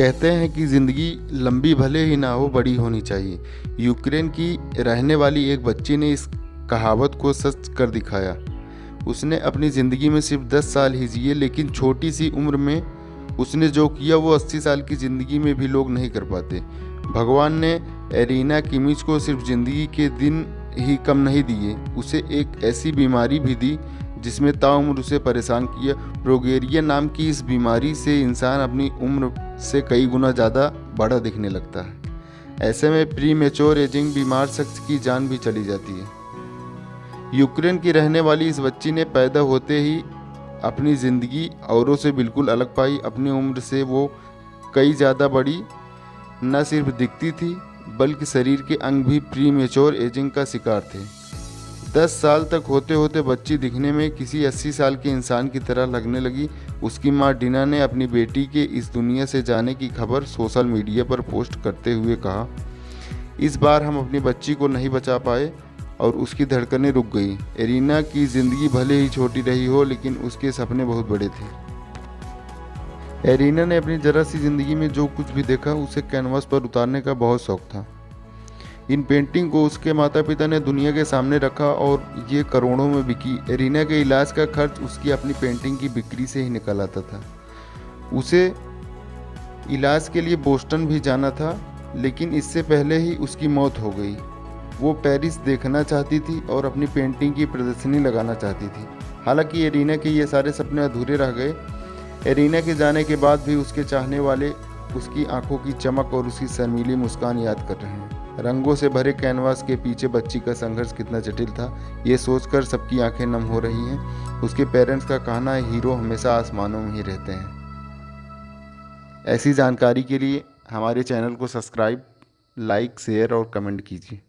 कहते हैं कि ज़िंदगी लंबी भले ही ना हो, बड़ी होनी चाहिए। यूक्रेन की रहने वाली एक बच्ची ने इस कहावत को सच कर दिखाया। उसने अपनी ज़िंदगी में सिर्फ 10 साल ही जिए, लेकिन छोटी सी उम्र में उसने जो किया वो 80 साल की ज़िंदगी में भी लोग नहीं कर पाते। भगवान ने एरिना किमिच को सिर्फ ज़िंदगी के दिन ही कम नहीं दिए, उसे एक ऐसी बीमारी भी दी जिसमें ताउम्र उसे परेशान किया। प्रोगेरिया नाम की इस बीमारी से इंसान अपनी उम्र से कई गुना ज़्यादा बड़ा दिखने लगता है। ऐसे में प्री मैच्योर एजिंग बीमार शख्स की जान भी चली जाती है। यूक्रेन की रहने वाली इस बच्ची ने पैदा होते ही अपनी ज़िंदगी औरों से बिल्कुल अलग पाई। अपनी उम्र से वो कई ज़्यादा बड़ी न सिर्फ दिखती थी, बल्कि शरीर के अंग भी प्री मैच्योर एजिंग का शिकार थे। 10 साल तक होते होते बच्ची दिखने में किसी 80 साल के इंसान की तरह लगने लगी। उसकी मां डिना ने अपनी बेटी के इस दुनिया से जाने की खबर सोशल मीडिया पर पोस्ट करते हुए कहा, इस बार हम अपनी बच्ची को नहीं बचा पाए और उसकी धड़कनें रुक गई। एरिना की ज़िंदगी भले ही छोटी रही हो, लेकिन उसके सपने बहुत बड़े थे। एरिना ने अपनी जरा सी ज़िंदगी में जो कुछ भी देखा उसे कैनवास पर उतारने का बहुत शौक था। इन पेंटिंग को उसके माता पिता ने दुनिया के सामने रखा और ये करोड़ों में बिकी। एरिना के इलाज का खर्च उसकी अपनी पेंटिंग की बिक्री से ही निकल आता था। उसे इलाज के लिए बोस्टन भी जाना था, लेकिन इससे पहले ही उसकी मौत हो गई। वो पेरिस देखना चाहती थी और अपनी पेंटिंग की प्रदर्शनी लगाना चाहती थी। हालांकि एरिना के ये सारे सपने अधूरे रह गए। एरिना के जाने के बाद भी उसके चाहने वाले उसकी आंखों की चमक और उसकी शर्मीली मुस्कान याद कर रहे हैं। रंगों से भरे कैनवास के पीछे बच्ची का संघर्ष कितना जटिल था, ये सोचकर सबकी आंखें नम हो रही हैं। उसके पेरेंट्स का कहना है, हीरो हमेशा आसमानों में ही रहते हैं। ऐसी जानकारी के लिए हमारे चैनल को सब्सक्राइब, लाइक, शेयर और कमेंट कीजिए।